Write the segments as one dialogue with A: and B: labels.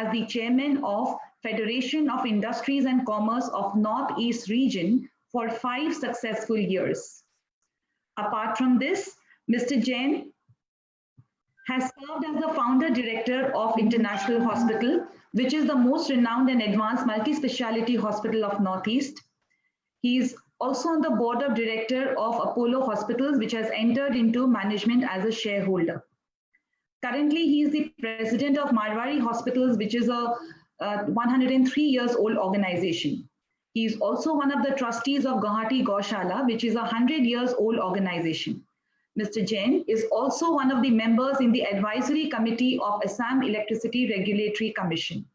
A: as the chairman of Federation of Industries and Commerce of Northeast Region for 5 successful years. Apart from this, Mr. Jain has served as the founder director of International Hospital, which is the most renowned and advanced multi-speciality hospital of Northeast. He is also on the board of director of Apollo Hospitals, which has entered into management as a shareholder. Currently, he is the president of Marwari Hospitals, which is a 103 years old organization. He is also one of the trustees of Guwahati Gaushala, which is a 100 years old organization. Mr. Jain is also one of the members in the advisory committee of Assam Electricity Regulatory Commission.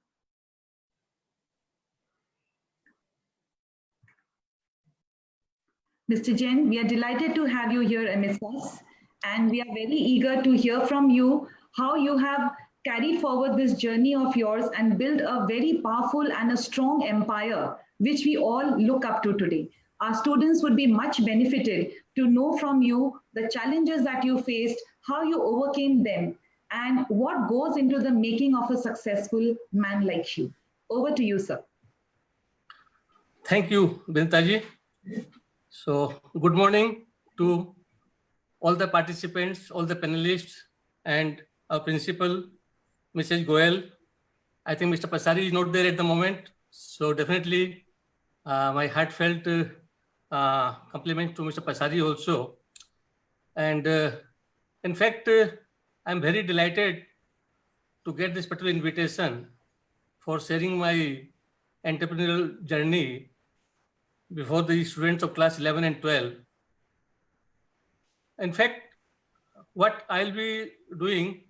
A: Mr. Jain, we are delighted to have you here amidst us, and we are very eager to hear from you how you have carried forward this journey of yours and build a very powerful and a strong empire, which we all look up to today. Our students would be much benefited to know from you the challenges that you faced, how you overcame them, and what goes into the making of a successful man like you. Over to you, sir.
B: Thank you, Bintaji. So, good morning to all the participants, all the panelists, and our principal, Mrs. Goel. I think Mr. Pasari is not there at the moment, so definitely my heartfelt compliment to Mr. Pasari also. And in fact, I'm very delighted to get this particular invitation for sharing my entrepreneurial journey before the students of class 11 and 12. In fact, what I'll be doing,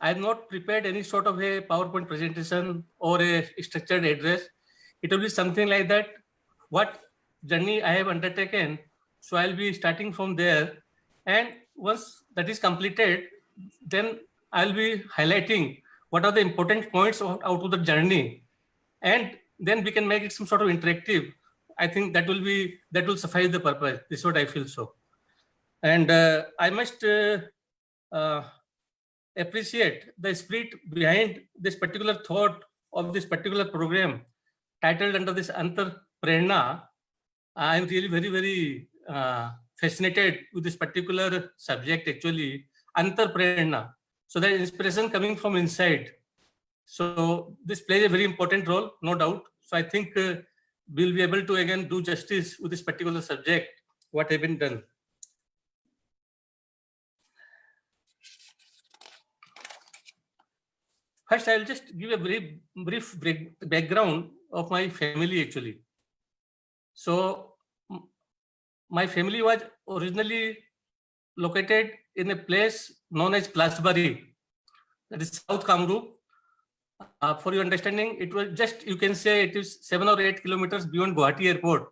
B: I have not prepared any sort of a PowerPoint presentation or a structured address. It will be something like that, what journey I have undertaken. So I'll be starting from there. And once that is completed, then I'll be highlighting what are the important points out of the journey. And then we can make it some sort of interactive. I think that will suffice the purpose. This is what I feel so. And I must appreciate the spirit behind this particular thought of this particular program titled under this Antar Prerna. I am really very, very fascinated with this particular subject actually, Antar Prerna. So the inspiration coming from inside. So this plays a very important role, no doubt. So I think we'll be able to again do justice with this particular subject, what has been done. First, I'll just give a very brief background of my family actually. So my family was originally located in a place known as Plasbari, that is South Kamrup. For your understanding, it was just, you can say it is 7 or 8 kilometers beyond Guwahati Airport,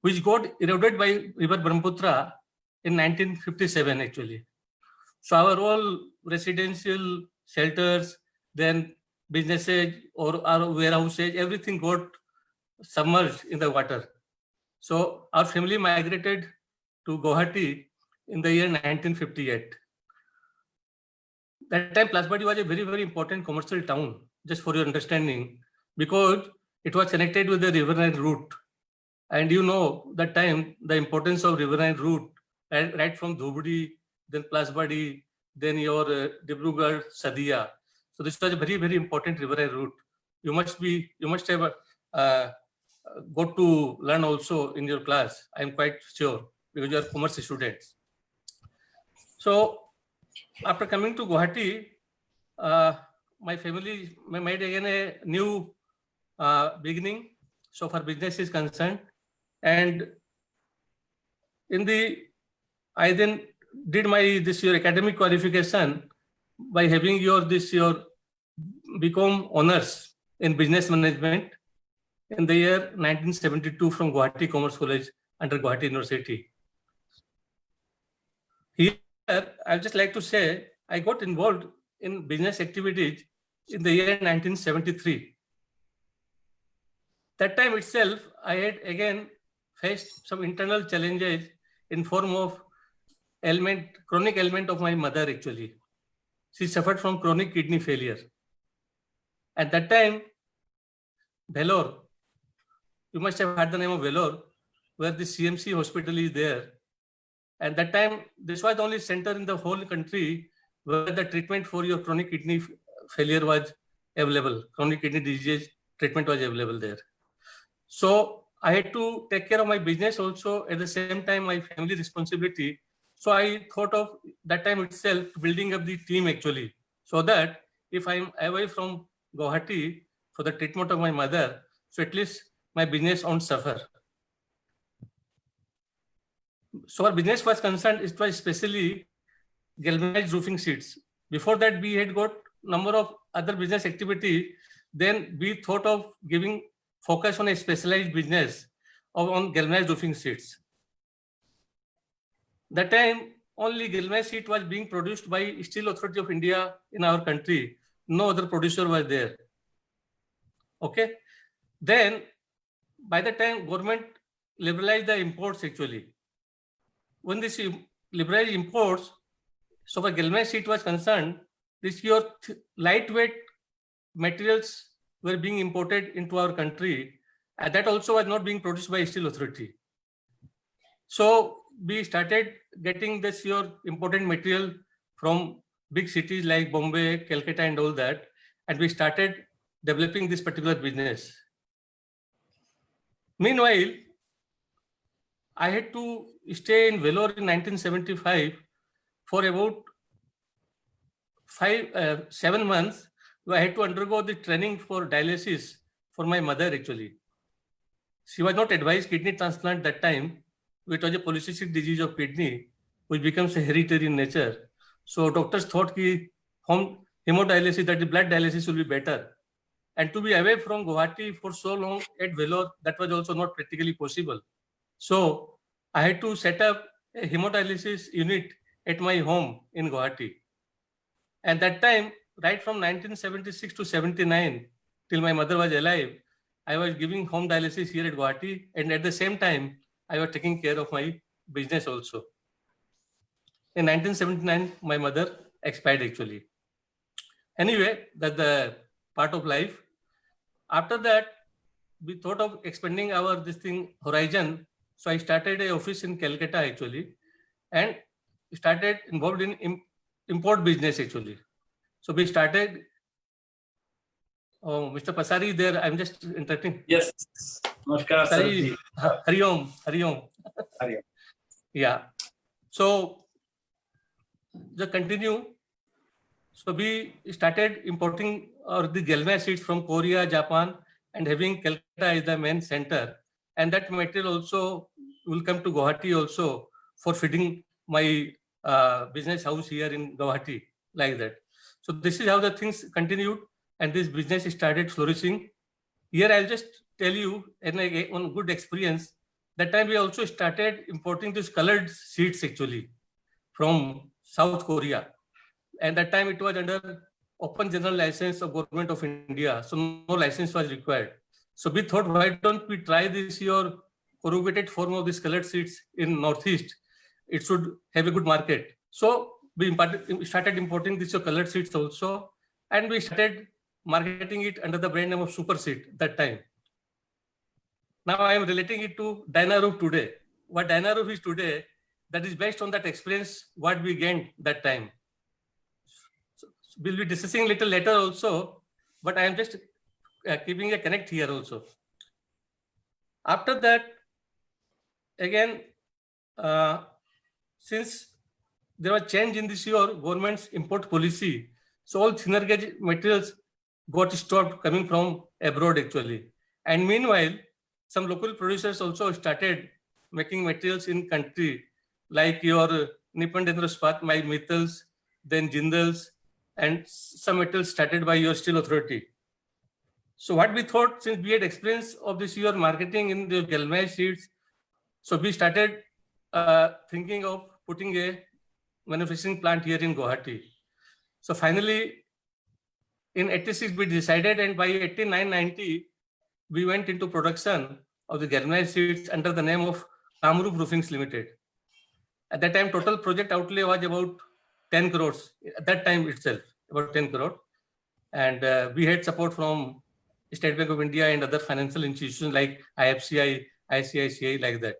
B: which got eroded by River Brahmaputra in 1957 actually. So our all residential shelters, then businesses or our warehouses, everything got submerged in the water. So our family migrated to Guwahati in the year 1958. That time, Plasbari was a very, very important commercial town, just for your understanding, because it was connected with the riverine route. And you know, that time, the importance of riverine route, right from Dhubri, then Plasbari, then your Dibrugarh, Sadia. So this was a very, very important riverine route. You must have got to learn also in your class. I'm quite sure, because you are commerce students. So after coming to Guwahati, my family made again a new beginning. So far business is concerned. And I then did this year academic qualification by having your BCom honors in business management in the year 1972 from Guwahati Commerce College under Guwahati University. Here, I'd just like to say, I got involved in business activities in the year 1973. That time itself, I had again faced some internal challenges in form of chronic ailment of my mother actually. She suffered from chronic kidney failure. At that time, Vellore, you must have heard the name of Vellore, where the CMC hospital is there. At that time, this was the only center in the whole country where the treatment for your chronic kidney failure was available. Chronic kidney disease treatment was available there. So I had to take care of my business also, at the same time my family responsibility. So I thought of that time itself building up the team actually, so that if I'm away from Guwahati for the treatment of my mother, so at least my business won't suffer. So our business was concerned, it was especially galvanized roofing sheets. Before that, we had got number of other business activity. Then we thought of giving focus on a specialized business on galvanized roofing sheets. That time, only galvanized sheet was being produced by Steel Authority of India in our country. No other producer was there. Okay. Then, by the time government liberalized the imports actually, when this liberalized imports, so for galvanized sheet was concerned, this your lightweight materials were being imported into our country, and that also was not being produced by Steel Authority. So we started getting this your important material from big cities like Bombay, Calcutta, and all that, and we started developing this particular business. Meanwhile, I had to stay in Vellore in 1975 for about 7 months. I had to undergo the training for dialysis for my mother actually. She was not advised kidney transplant that time. It was a polycystic disease of kidney, which becomes a hereditary in nature. So doctors thought that hemodialysis, that the blood dialysis will be better. And to be away from Guwahati for so long at Vellore, that was also not practically possible. So I had to set up a hemodialysis unit at my home in Guwahati. And that time, right from 1976 to 79, till my mother was alive, I was giving home dialysis here at Guwahati. And at the same time, I was taking care of my business also. In 1979, my mother expired actually. Anyway, that's the part of life. After that, we thought of expanding our horizon. So I started an office in Calcutta actually, and started involved in import business actually. So we started. Oh, Mr. Pasari there. I'm just interrupting.
C: Yes. Namaskar,
B: Pasari, Hari Om. Hari Om.
C: Hari Om.
B: Yeah. So just continue. So we started importing the galvanized sheets from Korea, Japan, and having Calcutta as the main center. And that material also will come to Guwahati also for feeding my business house here in Guwahati, like that. So this is how the things continued, and this business started flourishing. Here I'll just tell you one good experience. That time we also started importing these colored sheets actually from South Korea. And that time it was under open general license of Government of India. So no license was required. So we thought, why don't we try this your corrugated form of these colored sheets in Northeast? It should have a good market. So we started importing these colored sheets also. And we started marketing it under the brand name of Super Sheet that time. Now I am relating it to Dynaroof today. What Dynaroof is today, that is based on that experience what we gained that time. So we'll be discussing little later also, but I am just keeping a connect here also. After that, again, since there was change in this year government's import policy, so all thinner gauge materials got stopped coming from abroad actually. And meanwhile, some local producers also started making materials in country, like your Nippon Dendro Ispat, my Mittals, then Jindals, and some materials started by your Steel Authority. So what we thought, since we had experience of this year marketing in the galvanized sheets, so we started thinking of putting a manufacturing plant here in Guwahati. So finally, in 86 we decided, and by 89-90 we went into production of the galvanized sheets under the name of Kamrup Roofings Limited. At that time, total project outlay was about 10 crores. At that time itself, about 10 crore. And we had support from State Bank of India and other financial institutions like IFCI, ICICI, like that.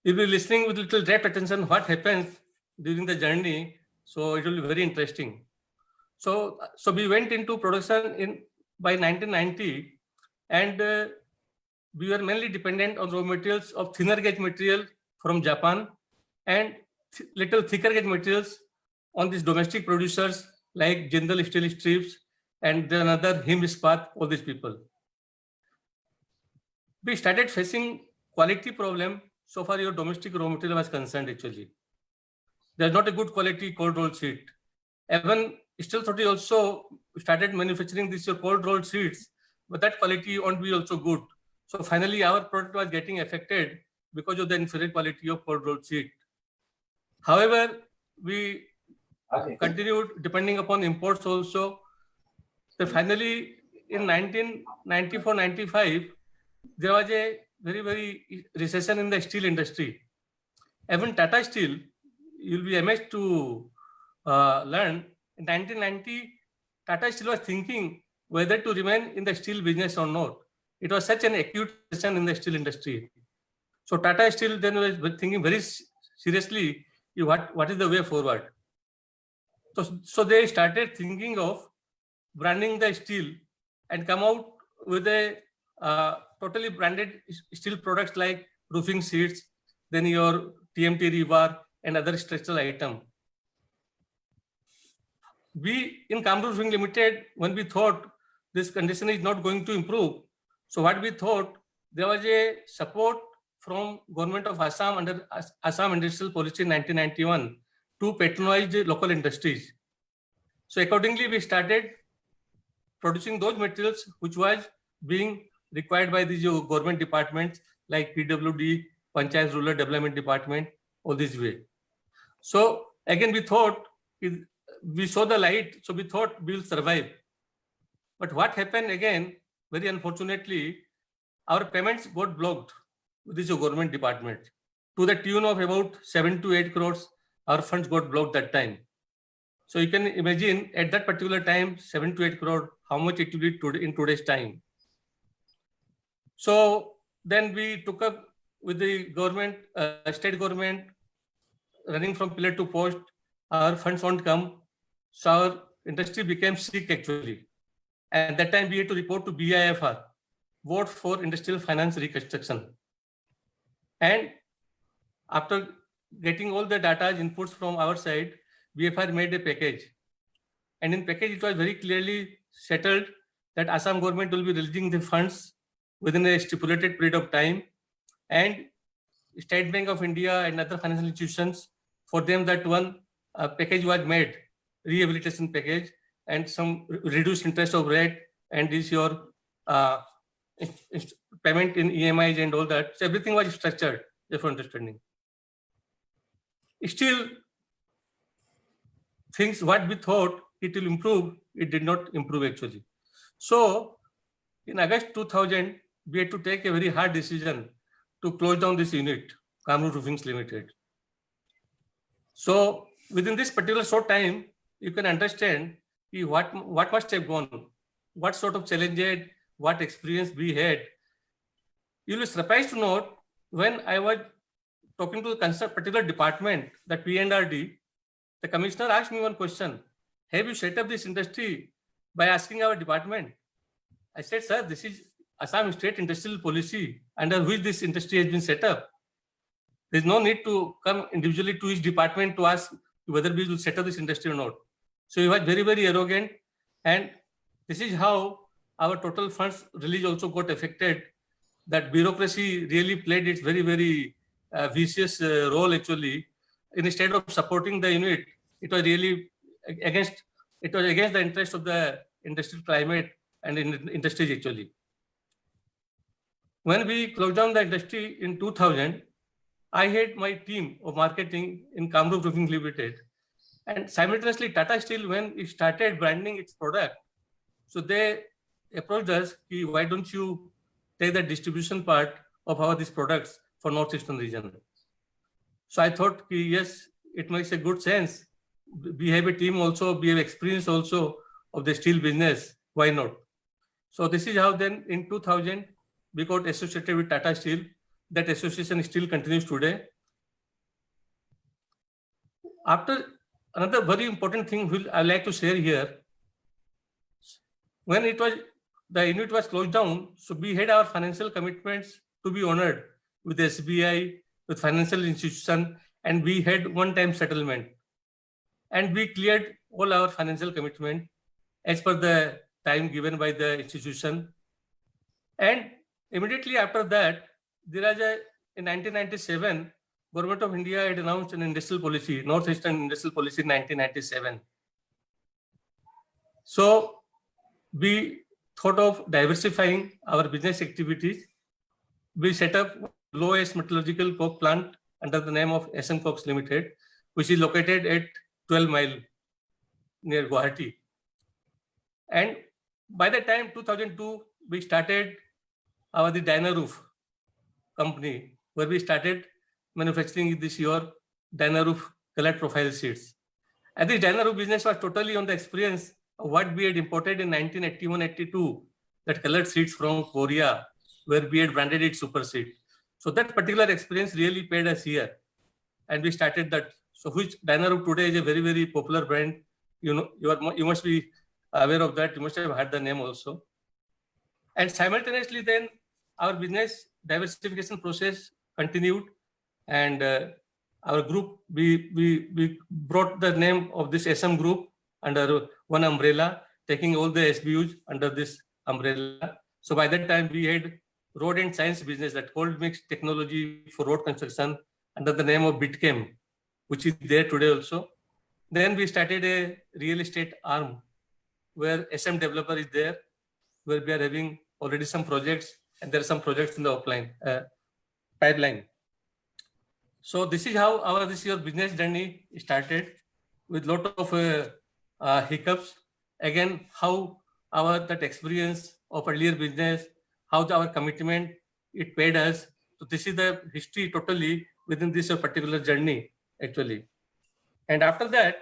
B: You'll be listening with little rapt attention what happens during the journey. So it will be very interesting. So we went into production by 1990, and we were mainly dependent on raw materials of thinner gauge material from Japan and little thicker gauge materials on these domestic producers like Jindal Steel Strips and then another Him Ispat, all these people. We started facing quality problem so far your domestic raw material was concerned actually. There's not a good quality cold rolled sheet. Even Steel Authority also started manufacturing these cold rolled sheets, but that quality won't be also good. So finally our product was getting affected because of the inferior quality of cold rolled sheet. However, we continued depending upon imports also. So finally in 1994-95, there was a very recession in the steel industry. Even Tata Steel, you'll be amazed to learn, in 1990, Tata Steel was thinking whether to remain in the steel business or not. It was such an acute recession in the steel industry. So Tata Steel then was thinking very seriously, what is the way forward? So they started thinking of branding the steel and come out with a totally branded steel products like roofing sheets, then your TMT rebar and other structural item. We in Kamrul Roofing Limited, when we thought this condition is not going to improve, so what we thought, there was a support from government of Assam under Assam Industrial Policy in 1991 to patronize the local industries. So accordingly, we started producing those materials which was being required by these government departments like PWD, Panchayat Rural Development Department, all this way. So again, we thought, we saw the light, so we thought we will survive. But what happened again, very unfortunately, our payments got blocked with this government department to the tune of about 7 to 8 crores. Our funds got blocked that time. So you can imagine at that particular time, 7 to 8 crore, how much it will be in today's time. So then we took up with the government, state government, running from pillar to post. Our funds won't come. So our industry became sick actually. And that time we had to report to BIFR, Board for Industrial Finance Reconstruction. And after getting all the data inputs from our side, BFR made a package. And in package, it was very clearly settled that Assam government will be releasing the funds within a stipulated period of time. And State Bank of India and other financial institutions, for them that one package was made, rehabilitation package, and some reduced interest of rate, and is your payment in EMIs and all that. So everything was structured, for understanding. Still, things what we thought it will improve, it did not improve actually. So in August 2000, we had to take a very hard decision to close down this unit, Kamrul Roofing Limited. So within this particular short time, you can understand what must have gone, what sort of challenges, what experience we had. You'll be surprised to note when I was talking to the concerned particular department, that P&RD, the commissioner asked me one question: have you set up this industry by asking our department? I said, sir, this is Assam State Industrial Policy under which this industry has been set up. There's no need to come individually to each department to ask whether we will set up this industry or not. So he was very arrogant, and this is how our total funds release also got affected. That bureaucracy really played its very vicious role actually. Instead of supporting the unit, it was really against the interest of the industrial climate and in industries actually. When we closed down the industry in 2000, I had my team of marketing in Kamrul Roofing Limited, and simultaneously Tata Steel, when it started branding its product, so they approached us, why don't you take the distribution part of these products for Northeastern region? So I thought, yes, it makes a good sense we have a team also, we have experience also of the steel business. Why not? So this is how then in 2000 we got associated with Tata Steel. That association still continues today. After another very important thing which I like to share here, when the unit was closed down, so we had our financial commitments to be honored with SBI, with financial institution, and we had one-time settlement. And we cleared all our financial commitment as per the time given by the institution. And immediately after that, in 1997, Government of India had announced an industrial policy, Northeastern Industrial Policy in 1997. So we thought of diversifying our business activities. We set up lowest metallurgical coke plant under the name of SM Coke Limited, which is located at 12 Mile near Guwahati. And by the time 2002, we started the Dynaroof company, where we started manufacturing this year Dynaroof colored profile sheets. And the Dynaroof business was totally on the experience of what we had imported in 1981-82, that colored sheets from Korea, where we had branded it Super Sheet. So that particular experience really paid us here. And we started that. So which Dynaroof today is a very, very popular brand. You know, you must be aware of that. You must have heard the name also. And simultaneously then our business diversification process continued, and our group, we brought the name of this SM group under one umbrella, taking all the SBUs under this umbrella. So by that time we had road and science business, that cold mix technology for road construction, under the name of Bitchem, which is there today also. Then we started a real estate arm where SM Developer is there, where we are having already some projects, and there are some projects in the pipeline. So this is how this year business journey started, with lot of hiccups. Again, how that experience of earlier business, how our commitment, it paid us. So this is the history totally within this particular journey actually. And after that,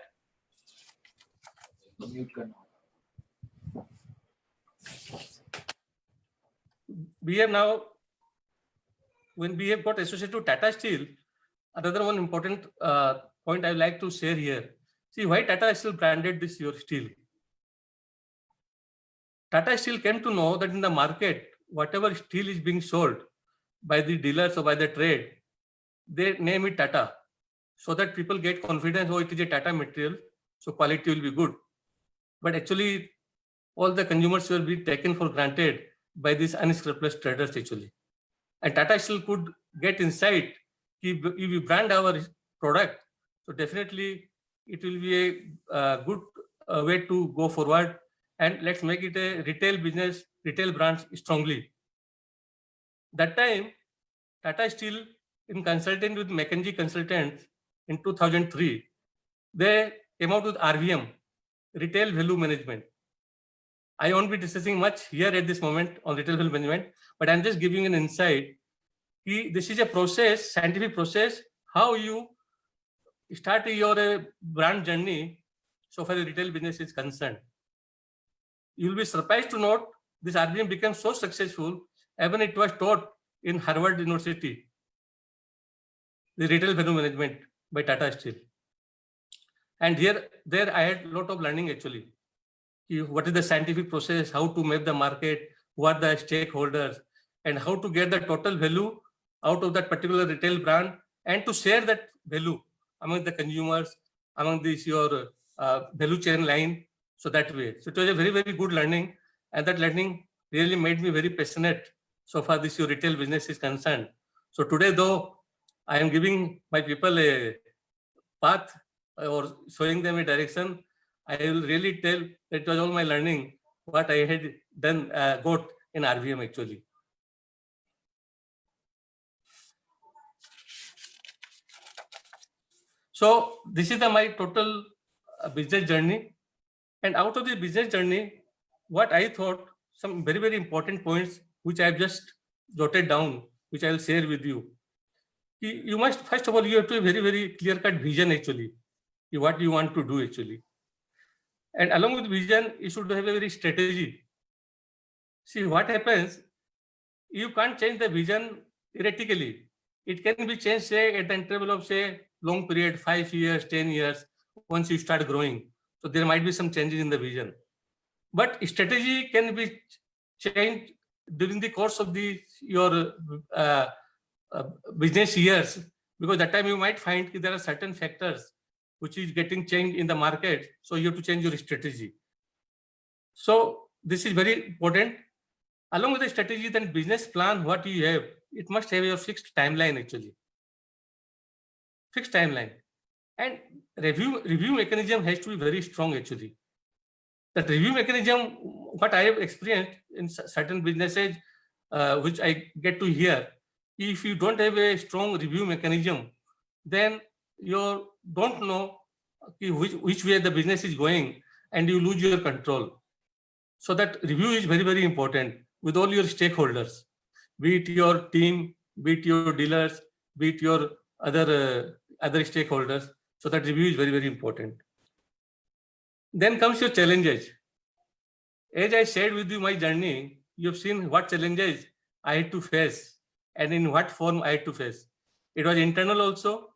B: we have now, when we have got associated to Tata Steel, another one important point I would like to share here. See, why Tata Steel branded this your steel? Tata Steel came to know that in the market, whatever steel is being sold by the dealers or by the trade, they name it Tata, so that people get confidence, oh, it is a Tata material, so quality will be good. But actually, all the consumers will be taken for granted by these unscrupulous traders actually. And Tata Steel could get insight, if we brand our product, so definitely it will be a good way to go forward, and let's make it a retail business, retail brands strongly. That time, Tata Steel, in consulting with McKinsey Consultants in 2003, they came out with RVM, Retail Value Management. I won't be discussing much here at this moment on retail value management, but I'm just giving an insight. This is a process, scientific process, how you start your brand journey so far as retail business is concerned. You'll be surprised to note this RVM became so successful, even it was taught in Harvard University, the retail value management by Tata Steel. And there I had a lot of learning actually. What is the scientific process, how to map the market, who are the stakeholders, and how to get the total value out of that particular retail brand, and to share that value among the consumers, among your value chain line. So that way, so it was a very, very good learning, and that learning really made me very passionate so far this your retail business is concerned. So today, though, I am giving my people a path or showing them a direction, I will really tell that it was all my learning, what I had done, got in RVM actually. So this is my total business journey. And out of the business journey, what I thought, some very, very important points, which I have just jotted down, which I will share with you. You must, first of all, you have to have a very, very clear-cut vision actually. what you want to do actually. And along with vision, you should have a very strategy. See what happens, you can't change the vision erratically. It can be changed, say, at the interval of, say, long period, 5 years, 10 years, once you start growing. So there might be some changes in the vision. But strategy can be changed during the course of your business years, because that time you might find there are certain factors which is getting changed in the market. So you have to change your strategy. So this is very important. Along with the strategy, then business plan, what you have, it must have your fixed timeline actually. Fixed timeline. And review mechanism has to be very strong actually. That review mechanism, what I have experienced in certain businesses, which I get to hear, if you don't have a strong review mechanism, then you don't know which way the business is going, and you lose your control. So that review is very, very important with all your stakeholders, be it your team, be it your dealers, be it your other stakeholders. So that review is very, very important. Then comes your challenges. As I shared with you my journey, you have seen what challenges I had to face and in what form I had to face. It was internal also.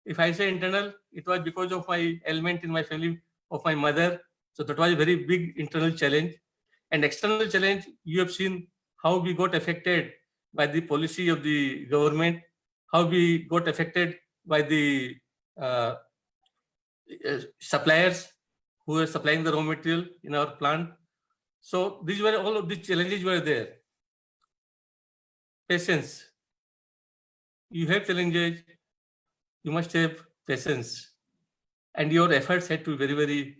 B: If I say internal, it was because of my element in my family of my mother. So that was a very big internal challenge. And external challenge, you have seen how we got affected by the policy of the government, how we got affected by the suppliers who were supplying the raw material in our plant. So these were all of the challenges were there. Patience. You have challenges, you must have patience. And your efforts had to be very, very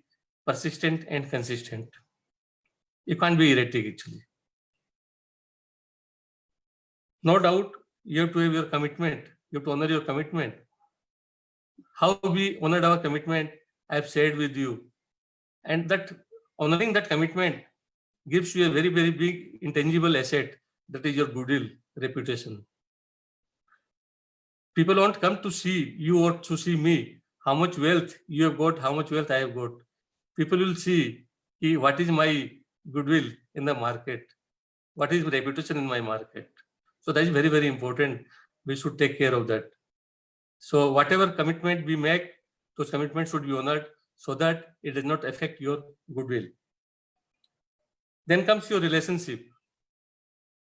B: persistent and consistent. You can't be erratic actually. No doubt, you have to have your commitment. You have to honor your commitment. How we honored our commitment, I have shared with you. And that honoring that commitment gives you a very, very big intangible asset, that is your goodwill, reputation. People won't come to see you or to see me, how much wealth you have got, how much wealth I have got. People will see what is my goodwill in the market, what is my reputation in my market. So that is very, very important. We should take care of that. So whatever commitment we make, those commitments should be honored so that it does not affect your goodwill. Then comes your relationship.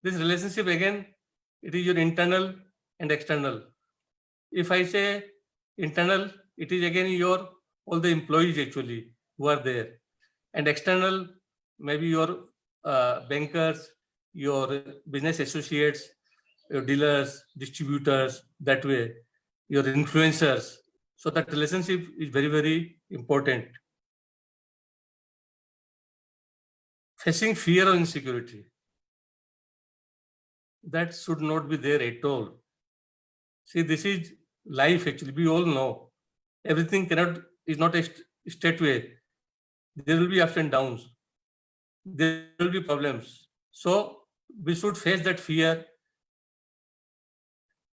B: This relationship again, it is your internal and external. If I say internal, it is again your all the employees actually who are there, and external, maybe your bankers, your business associates, your dealers, distributors, that way, your influencers. So that relationship is very, very important. Facing fear or insecurity, that should not be there at all. See, this is life actually. We all know everything is not a straight way. There will be ups and downs. There will be problems. So we should face that fear.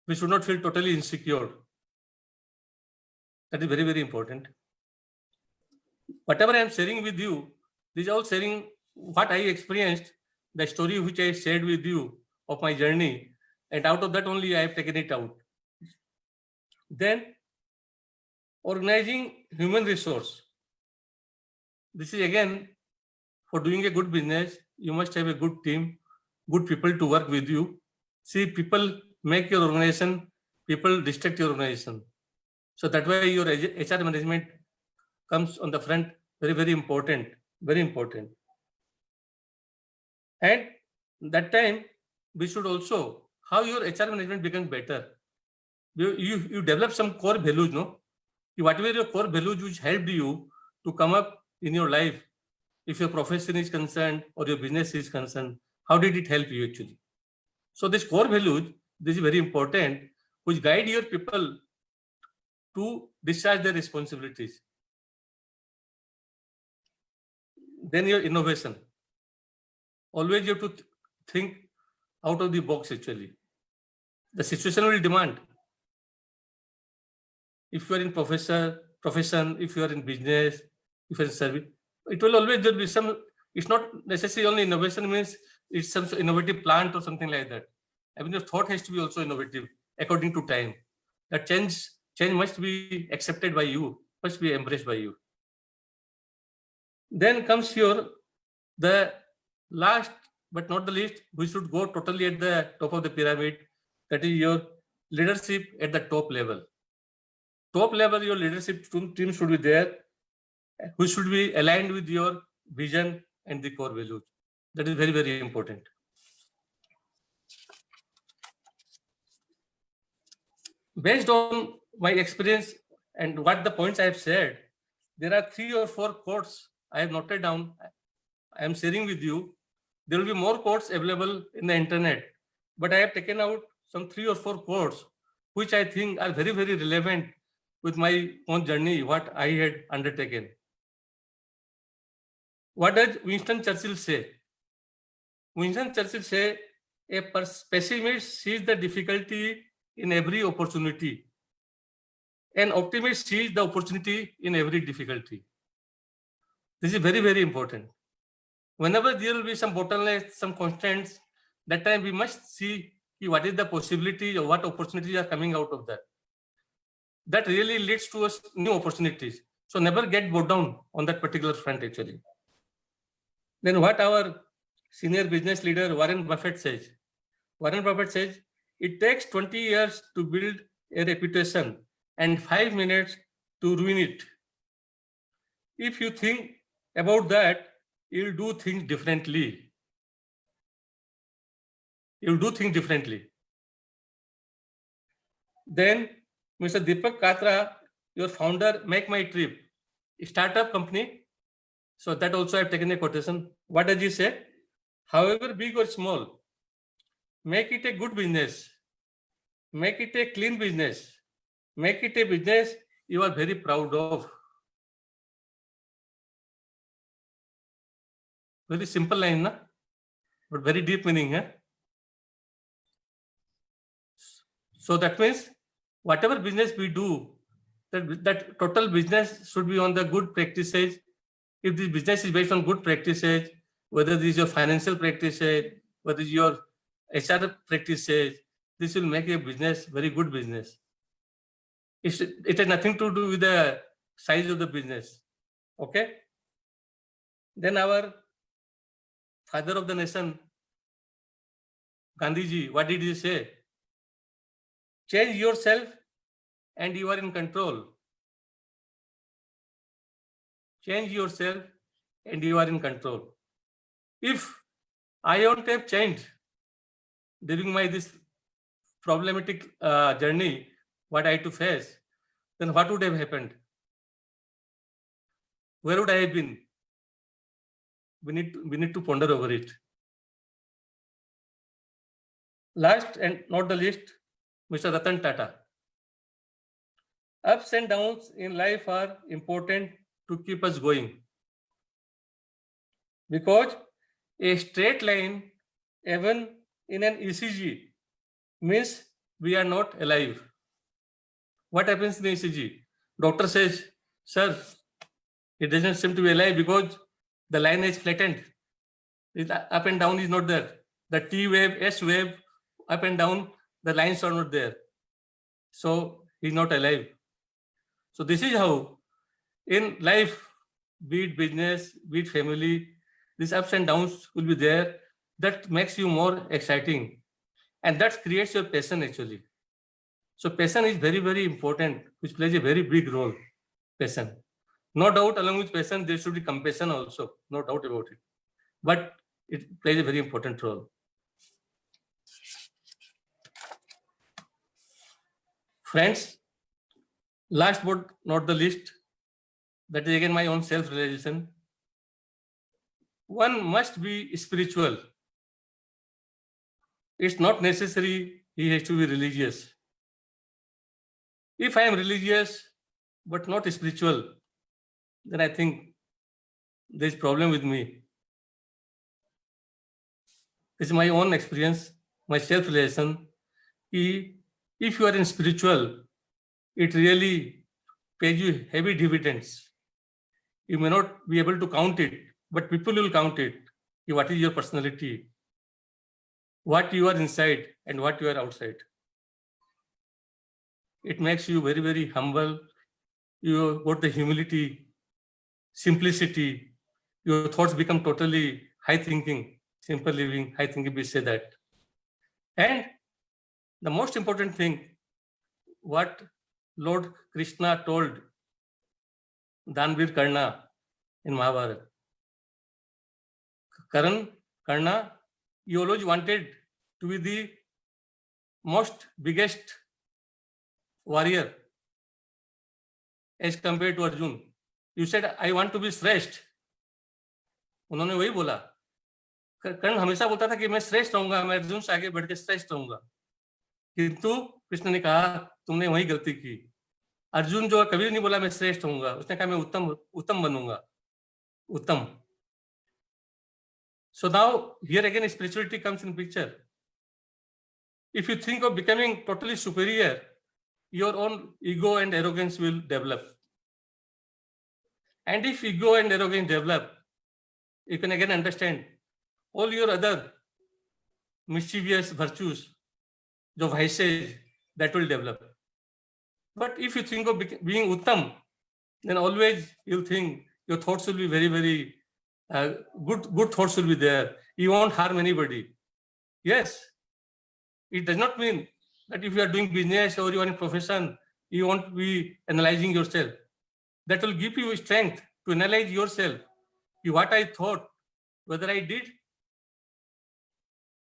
B: We should not feel totally insecure. That is very, very important. Whatever I am sharing with you, this is all sharing what I experienced, the story which I shared with you of my journey, and out of that only I have taken it out. Then organizing human resource. This is again, for doing a good business, you must have a good team, good people to work with you. See, people make your organization, people distract your organization. So that way your HR management comes on the front, very, very important, very important. And that time, we should also, how your HR management becomes better. You develop some core values, no? Whatever your core values which helped you to come up in your life, if your profession is concerned or your business is concerned, how did it help you actually? So this core values, this is very important, which guide your people to discharge their responsibilities. Then your innovation. Always you have to think out of the box actually. The situation will demand. If you are in profession, if you are in business, if you are in service, it will always there be some. It's not necessarily only innovation means it's some innovative plant or something like that. I mean, your thought has to be also innovative according to time. That change must be accepted by you, must be embraced by you. Then comes the last but not the least, we should go totally at the top of the pyramid. That is your leadership at the top level. Top level, your leadership team should be there, who should be aligned with your vision and the core values. That is very, very important. Based on my experience and what the points I have said, there are 3 or 4 quotes I have noted down. I am sharing with you. There will be more quotes available in the internet, but I have taken out some 3 or 4 quotes, which I think are very, very relevant with my own journey, what I had undertaken. What does Winston Churchill say? Winston Churchill say, a pessimist sees the difficulty in every opportunity. An optimist sees the opportunity in every difficulty. This is very, very important. Whenever there will be some bottlenecks, some constraints, that time we must see what is the possibility or what opportunities are coming out of that. That really leads to us new opportunities. So never get bogged down on that particular front actually. Then what our senior business leader Warren Buffett says. Warren Buffett says, it takes 20 years to build a reputation and 5 minutes to ruin it. If you think about that, you'll do things differently. You'll do things differently. Then Mr. Deepak Katra, your founder, Make My Trip, a startup company. So that also I've taken a quotation. What does he say? However big or small, make it a good business. Make it a clean business. Make it a business you are very proud of. Very simple line, na? But very deep meaning. So that means whatever business we do, that total business should be on the good practices. If the business is based on good practices, whether this is your financial practices, whether it's your HR practices, this will make a business very good business. It has nothing to do with the size of the business. Okay? Then our father of the nation, Gandhiji, what did he say? Change yourself and you are in control. Change yourself and you are in control. If I don't have changed during my this problematic journey, what I had to face, then what would have happened? Where would I have been? We need to ponder over it. Last and not the least, Mr. Ratan Tata. Ups and downs in life are important to keep us going. Because a straight line, even in an ECG, means we are not alive. What happens in ECG? Doctor says, sir, it doesn't seem to be alive because the line is flattened. Up and down is not there. The T wave, S wave, up and down, the lines are not there. So he's not alive. So this is how in life, be it business, be it family, these ups and downs will be there. That makes you more exciting. And that creates your passion actually. So passion is very, very important, which plays a very big role, passion. No doubt along with passion, there should be compassion also, no doubt about it. But it plays a very important role. Friends, last but not the least, that is again my own self-realization. One must be spiritual. It's not necessary he has to be religious. If I am religious but not spiritual, then I think there is problem with me. This is my own experience, my self-realization. If you are in spiritual, it really pays you heavy dividends. You may not be able to count it, but people will count it. What is your personality? What you are inside and what you are outside. It makes you very, very humble. You got the humility, simplicity. Your thoughts become totally high thinking, simple living, high thinking, we say that. And the most important thing, what Lord Krishna told Danvir Karna in Mahabharata. Karna, you always wanted to be the most biggest warrior as compared to Arjun. You said, I want to be श्रेष्ठ. उन्होंने वही बोला. कर्ण हमेशा बोलता था कि मैं श्रेष्ठ रहूंगा, मैं अर्जुन से आगे बढ़ के श्रेष्ठ रहूंगा. किंतु कृष्ण ने कहा तुमने वही गलती की. अर्जुन जो कभी नहीं बोला मैं श्रेष्ठ होऊंगा, उसने कहा मैं उत्तम बनूंगा. उत्तम. So now here again spirituality comes in picture. If you think of becoming totally superior, your own ego and arrogance will develop. And if ego and arrogance develop, you can again understand all your other mischievous virtues, the vices, that will develop. But if you think of being Uttam, then always you'll think your thoughts will be very, very good thoughts will be there. You won't harm anybody. Yes, it does not mean that if you are doing business or you are in profession, you won't be analyzing yourself. That will give you strength to analyze yourself. What I thought, whether I did,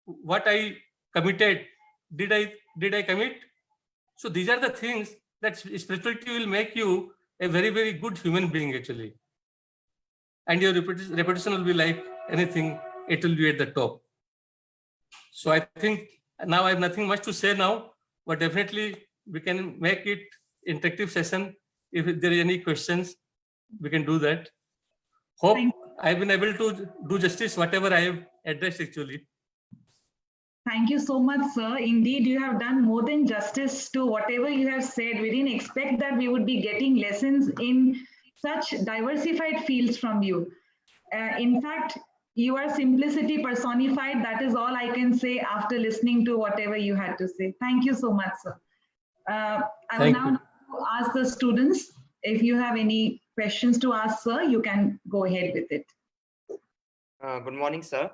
B: what I committed, did I commit? So these are the things that spirituality will make you a very, very good human being actually. And your reputation will be like anything, it will be at the top. So I think now I have nothing much to say now, but definitely we can make it interactive session. If there are any questions, we can do that. Hope I've been able to do justice whatever I have addressed actually.
A: Thank you so much, sir. Indeed, you have done more than justice to whatever you have said. We didn't expect that we would be getting lessons in such diversified fields from you. In fact, you are simplicity personified. That is all I can say after listening to whatever you had to say. Thank you so much, sir. I will now ask the students, if you have any questions to ask, sir, you can go ahead with it.
D: Good morning, sir.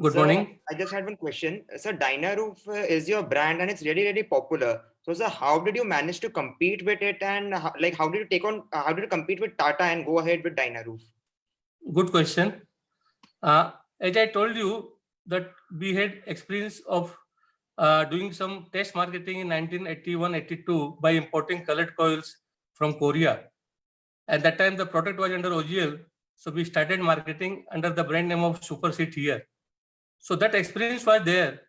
B: Good morning.
D: I just had one question. Sir, Dynaroof is your brand and it's really, really popular. So, sir, how did you manage to compete with it, and how did you compete with Tata and go ahead with Dynaroof?
B: Good question. As I told you that we had experience of doing some test marketing in 1981-82 by importing colored coils from Korea. At that time, the product was under OGL. So we started marketing under the brand name of Super Seat here. So that experience was there.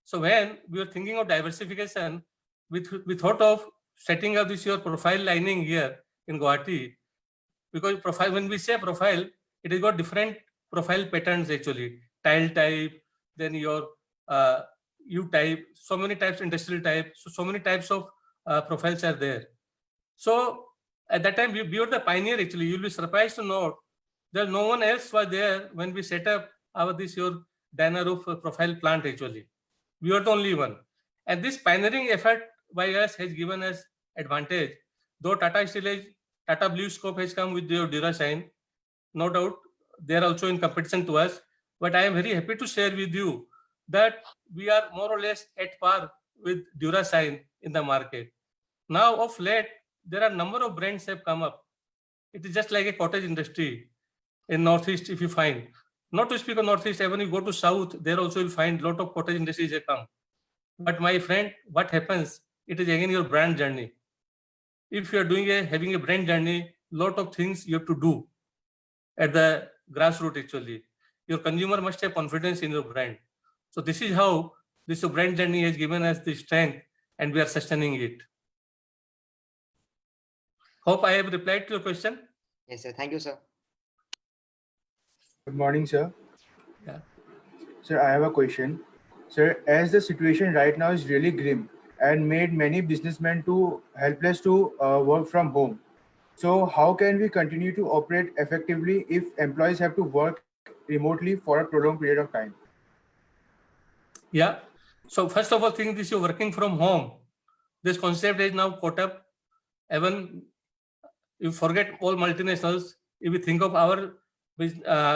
B: So when we were thinking of diversification, we thought of setting up this your profile lining here in Guwahati, because profile, when we say profile, it has got different profile patterns actually, tile type, then your U type, so many types, industrial type, so many types of profiles are there. So at that time, we were the pioneer actually. You'll be surprised to know that no one else was there when we set up your Dynaroof profile plant actually. We were the only one. And this pioneering effort by us has given us advantage. Though Tata BlueScope has come with their DuraShine, no doubt they are also in competition to us. But I am very happy to share with you that we are more or less at par with DuraShine in the market. Now of late, there are a number of brands have come up. It is just like a cottage industry in Northeast, if you find. Not to speak of Northeast, when you go to South, there also you'll find a lot of cottage industries have come. But my friend, what happens? It is again your brand journey. If you are having a brand journey, lot of things you have to do at the grassroots actually. Your consumer must have confidence in your brand. So this is how this brand journey has given us the strength, and we are sustaining it. Hope I have replied to your question.
D: Yes, sir. Thank you, sir.
E: Good morning, sir.
B: Yeah.
E: Sir, I have a question. Sir, as the situation right now is really grim and made many businessmen too helpless to work from home, So how can we continue to operate effectively if employees have to work remotely for a prolonged period of time?
B: Yeah. So first of all, think this, you're working from home. This concept is now caught up. Even you forget all multinationals. If you think of our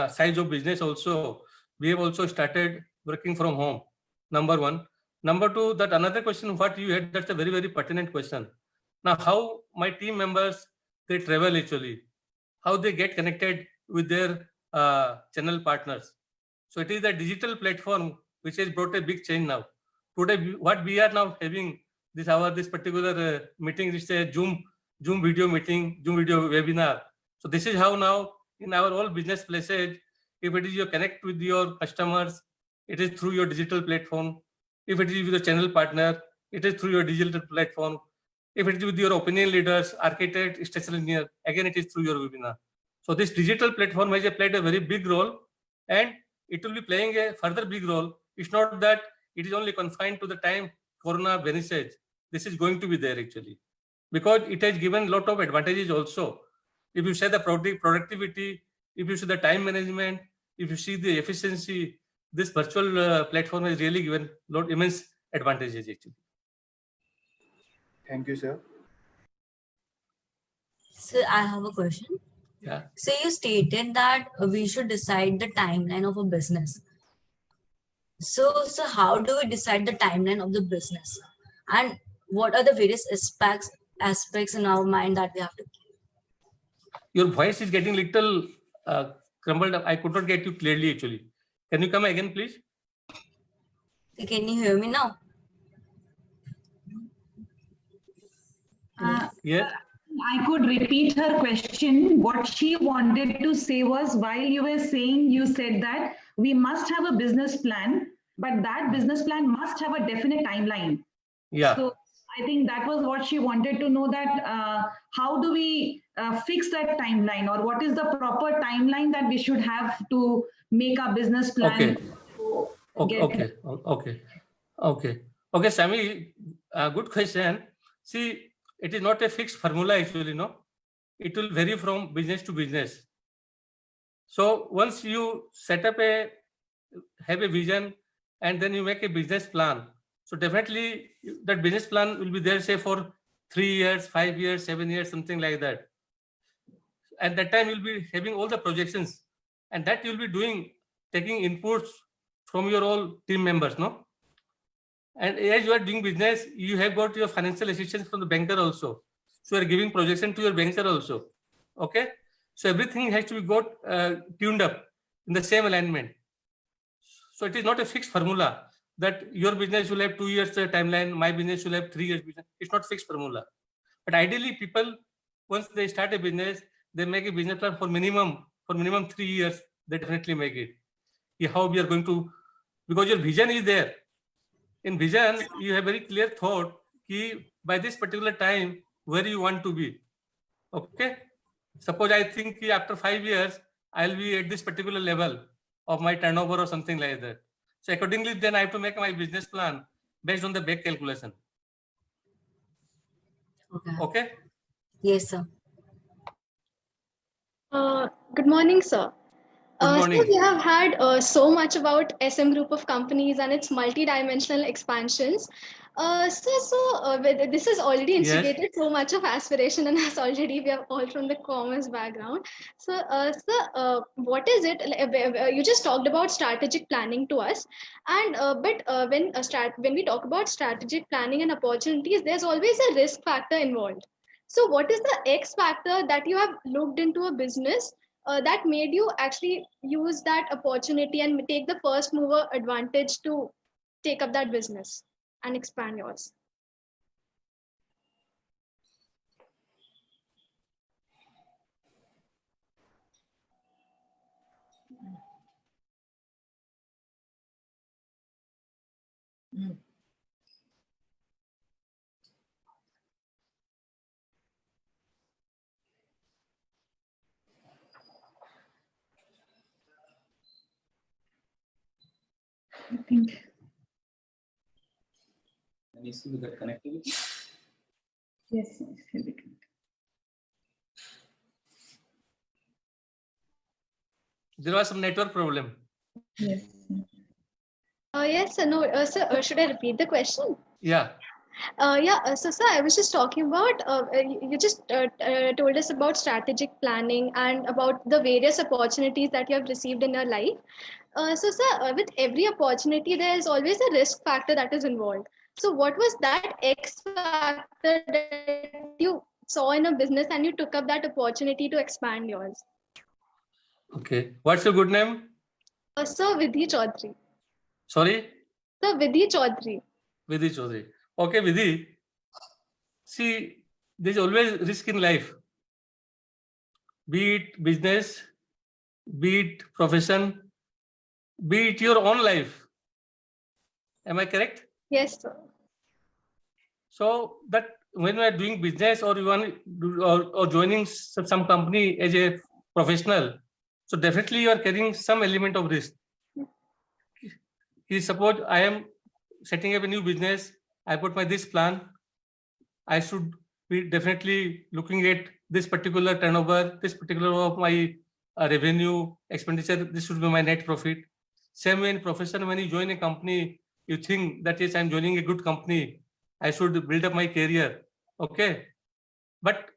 B: size of business also, we have also started working from home. Number one. Number two, that another question what you had, that's a very, very pertinent question. Now, how my team members, they travel actually, how they get connected with their channel partners. So it is a digital platform which has brought a big change now. Today, what we are now having this particular meeting is a Zoom video meeting, Zoom video webinar. So this is how now in our all business places, if it is your connect with your customers, it is through your digital platform. If it is with your channel partner, it is through your digital platform. If it is with your opinion leaders, architect, structural engineer, again it is through your webinar. So this digital platform has played a very big role, and it will be playing a further big role. It's not that it is only confined to the time Corona vanishes. This is going to be there actually, because it has given a lot of advantages also. If you say the productivity, if you see the time management, if you see the efficiency, this virtual platform has really given lot immense advantages actually.
E: Thank you, sir.
F: So I have a question.
B: Yeah.
F: So you stated that we should decide the timeline of a business. So how do we decide the timeline of the business? And what are the various aspects in our mind that we have to keep?
B: Your voice is getting little crumbled up. I could not get you clearly actually. Can you come again, please?
F: So can you hear me now?
B: Yes.
A: I could repeat her question. What she wanted to say was, while you were saying, you said that we must have a business plan, but that business plan must have a definite timeline.
B: Yeah.
A: So I think that was what she wanted to know, that how do we fix that timeline, or what is the proper timeline that we should have to make our business plan?
B: Okay.
A: Okay.
B: Okay, Sammy, good question. See, it is not a fixed formula actually, no. It will vary from business to business. So once you have a vision, and then you make a business plan. So definitely that business plan will be there, say for 3 years, 5 years, 7 years, something like that. At that time, you'll be having all the projections, and that you'll be taking inputs from your all team members, no? And as you are doing business, you have got your financial assistance from the banker also. So you are giving projection to your banker also. Okay. So everything has to be tuned up in the same alignment. So it is not a fixed formula that your business will have 2 years timeline, my business will have 3 years business. It's not fixed formula. But ideally, people, once they start a business, they make a business plan for minimum 3 years. They definitely make it. How we are going to, because your vision is there. In vision, you have very clear thought by this particular time where you want to be. Okay. Suppose I think after 5 years, I'll be at this particular level of my turnover or something like that. So accordingly, then I have to make my business plan based on the back calculation. Okay.
F: Yes, sir.
G: Good morning, sir.
B: Good morning.
G: So we have had so much about SM Group of companies and its multi-dimensional expansions. This has already instigated so much of aspiration in us already. We are all from the commerce background. So, what is it? You just talked about strategic planning to us, and when we talk about strategic planning and opportunities, there's always a risk factor involved. So, what is the X factor that you have looked into a business that made you actually use that opportunity and take the first mover advantage to take up that business and expand yours?
A: I think.
C: Needs to be the connectivity.
A: Yes.
B: There was some network problem.
A: Yes.
G: Yes, sir. No, sir, should I repeat the question?
B: Yeah.
G: So sir, I was just talking about, you just told us about strategic planning and about the various opportunities that you have received in your life. So sir, with every opportunity, there is always a risk factor that is involved. So what was that X factor that you saw in a business and you took up that opportunity to expand yours?
B: Okay. What's your good name?
G: Sir, Vidhi Chaudhary.
B: Sorry?
G: Sir, Vidhi Chaudhary.
B: Vidhi Chaudhary. Okay, Vidhi. See, there's always risk in life. Be it business, be it profession, be it your own life. Am I correct?
G: Yes, sir.
B: So that when we are doing business or you want or joining some company as a professional, so definitely you are carrying some element of risk. Suppose I am setting up a new business, I put my this plan, I should be definitely looking at this particular turnover, this particular of my revenue, expenditure, this should be my net profit. Same way in profession, when you join a company, you think that yes, I'm joining a good company, I should build up my career. Okay. But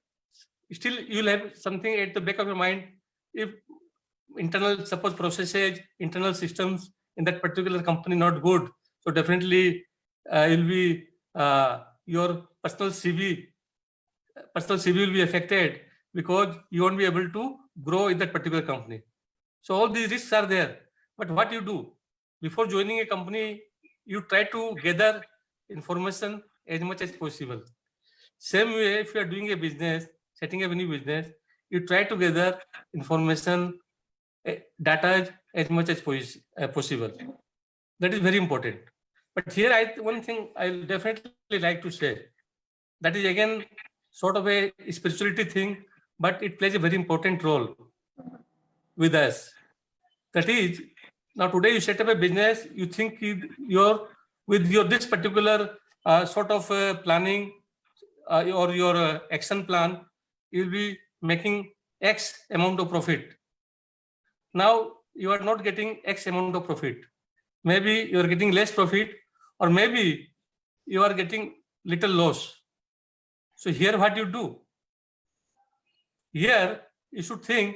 B: still you'll have something at the back of your mind. If internal, suppose processes, internal systems in that particular company not good, so definitely you'll be your personal CV will be affected because you won't be able to grow in that particular company. So all these risks are there. But what you do before joining a company, you try to gather information as much as possible. Same way, if you are doing a business, setting up a new business, you try to gather information, data as much as possible. That is very important. But here, one thing I definitely like to say, that is again sort of a spirituality thing, but it plays a very important role with us. That is, now today you set up a business, you think with your this particular sort of planning or your action plan, you'll be making X amount of profit. Now you are not getting X amount of profit. Maybe you are getting less profit, or maybe you are getting little loss. So here what you do? Here you should think,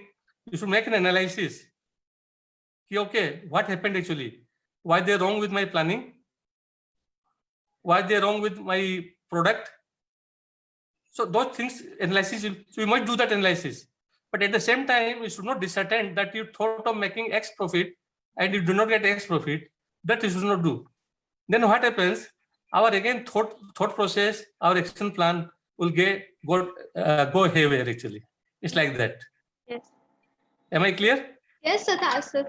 B: you should make an analysis. Okay, what happened actually? Why they're wrong with my planning? Why they're wrong with my product? So those things, analysis, so you might do that analysis. But at the same time, you should not dishearten that you thought of making X profit and you do not get X profit. That you should not do. Then what happens? Our again thought process, our action plan will go haywire actually. It's like that.
G: Yes.
B: Am I clear?
G: Yes, sir.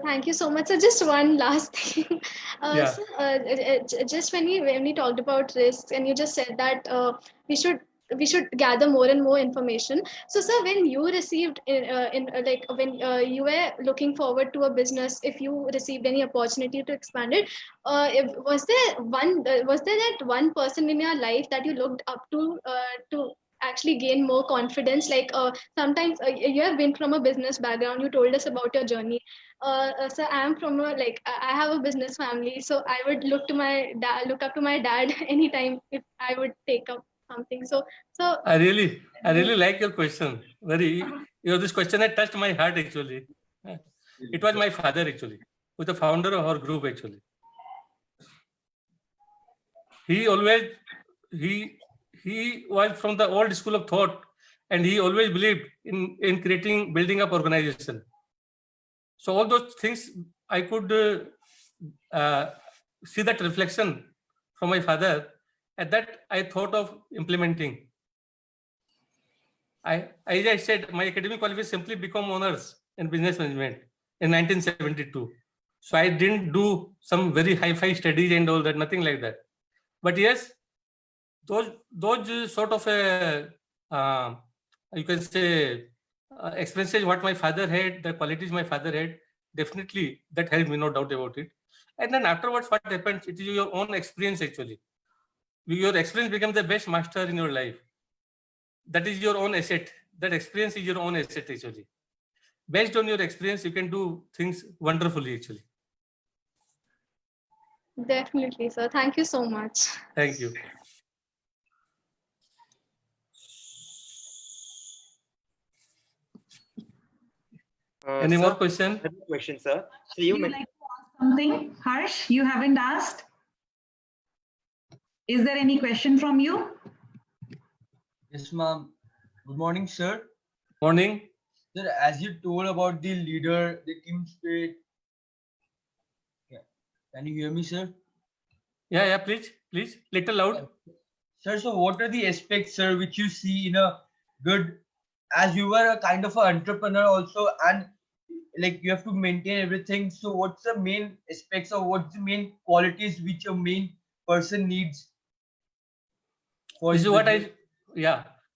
G: Thank you so much. So just one last thing.
B: Yeah.
G: So, just when we talked about risks, and you just said that we should gather more and more information. So, sir, when you received when you were looking forward to a business, if you received any opportunity to expand it, was there that one person in your life that you looked up to actually gain more confidence? Like sometimes you have been from a business background, you told us about your journey. So I am from I have a business family, so I would look up to my dad anytime if I would take up something. So
B: I really like your question. This question had touched my heart actually. It was my father actually, who's the founder of our group actually. He was from the old school of thought, and he always believed in building up organization. So all those things I could see that reflection from my father, and that I thought of implementing. As I said, my academic qualification simply become honors in business management in 1972. So I didn't do some very hi-fi studies and all that, nothing like that. But yes, those sort of you can say experiences what my father had, the qualities my father had, definitely that helped me, no doubt about it. And then afterwards, what happens? It is your own experience actually. Your experience becomes the best master in your life. That is your own asset. That experience is your own asset actually. based on your experience, you can do things wonderfully actually.
G: Definitely, sir. Thank you so much.
B: Thank you. Any more
D: Sir,
B: question?
D: another question, sir. So
A: Would
D: you
A: you
D: mentioned.
A: like to ask something, Harsh? You haven't asked. Is there any question from you?
H: Yes, ma'am. Good morning, sir.
B: Morning.
H: Sir, as you told about the leader, the team spirit. Yeah. Can you hear me, sir?
B: Yeah, please, little loud.
H: Sir, so what are the aspects, sir, which you see in a good, as you were a kind of an entrepreneur also, and like you have to maintain everything. So what's the main aspects or what's the main qualities which a main person needs? For
B: This
H: his
B: is what
H: business?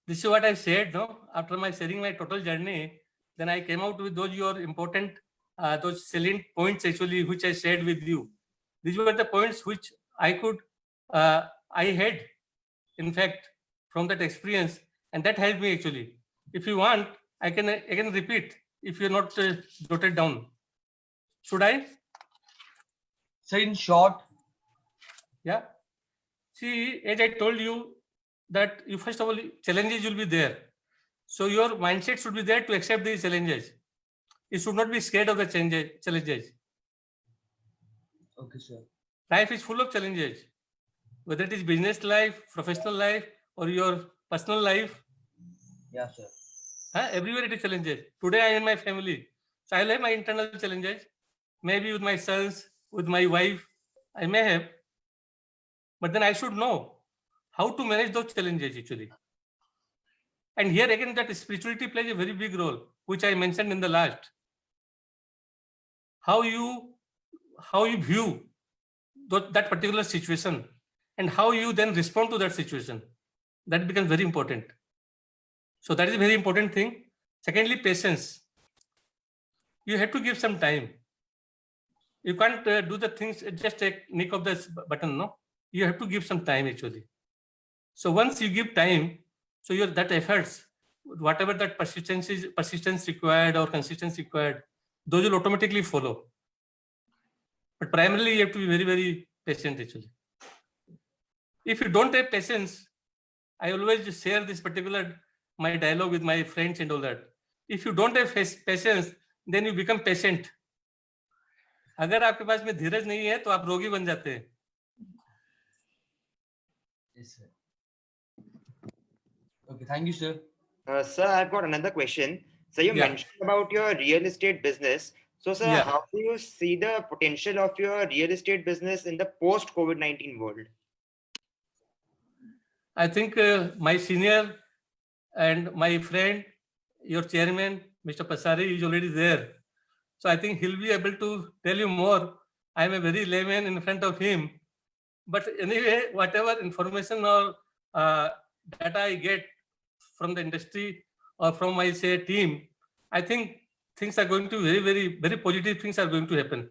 B: this is what I said, no? After my sharing my total journey, then I came out with those your important, those salient points actually, which I shared with you. These were the points which I could, I had, in fact, from that experience, and that helped me actually. If you want, I can repeat if you're not jotted down. Should I?
H: So in short,
B: Yeah. See, as I told you, that you first of all, challenges will be there. So your mindset should be there to accept these challenges. You should not be scared of the challenges.
H: okay, sir.
B: Life is full of challenges, whether it is business life, professional life, or your personal life.
H: Yeah, sir.
B: Everywhere it is challenges. Today I am in my family, so I will have my internal challenges. Maybe with my sons, with my wife, I may have, but then I should know how to manage those challenges actually. And here again, that spirituality plays a very big role, which I mentioned in the last. How you view that particular situation and how you then respond to that situation, that becomes very important. So that is a very important thing. Secondly, patience. You have to give some time. You can't do the things just a nick of the button, no? You have to give some time actually. So once you give time, so your that efforts, whatever that persistence required or consistency required, those will automatically follow. But primarily you have to be very, very patient actually. If you don't have patience, I always share this particular, my dialogue with my friends and all that. If you don't have patience, then you become patient. अगर आपके पास में धीरज नहीं है तो आप रोगी बन जाते हैं.
H: Yes, sir. Okay, thank you, sir.
D: Sir, I've got another question. So you
B: Yeah.
D: mentioned about your real estate business. So, sir,
B: Yeah.
D: how do you see the potential of your real estate business in the post-COVID-19 world?
B: I think my senior and my friend, your chairman, Mr. Pasari, is already there. So I think he'll be able to tell you more. I'm a very layman in front of him. But anyway, whatever information or data I get from the industry or from my team, I think things are going to very positive things are going to happen.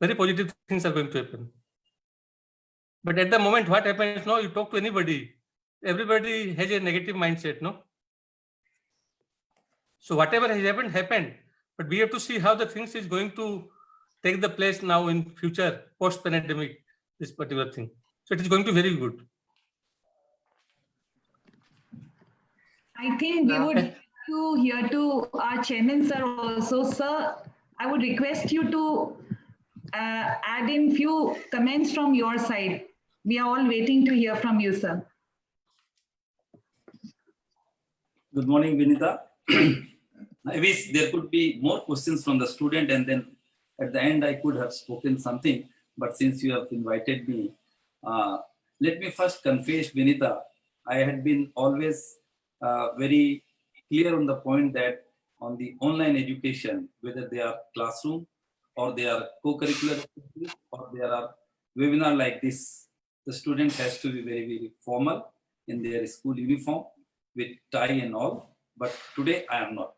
B: Very positive things are going to happen. But at the moment, what happens now, you talk to anybody, everybody has a negative mindset, no? So whatever has happened, but we have to see how the things is going to take the place now in future, post-pandemic, this particular thing. So it is going to be very good.
A: I think we would like to hear to our chairman, sir, also. Sir, I would request you to add in few comments from your side. We are all waiting to hear from you, sir.
C: Good morning, Vinita. I wish there could be more questions from the student, and then at the end I could have spoken something. But since you have invited me, let me first confess, Vinita, I had been always very clear on the point that on the online education, whether they are classroom or they are co-curricular activities or there are webinar like this, the student has to be very formal in their school uniform with tie and all. But today I am not.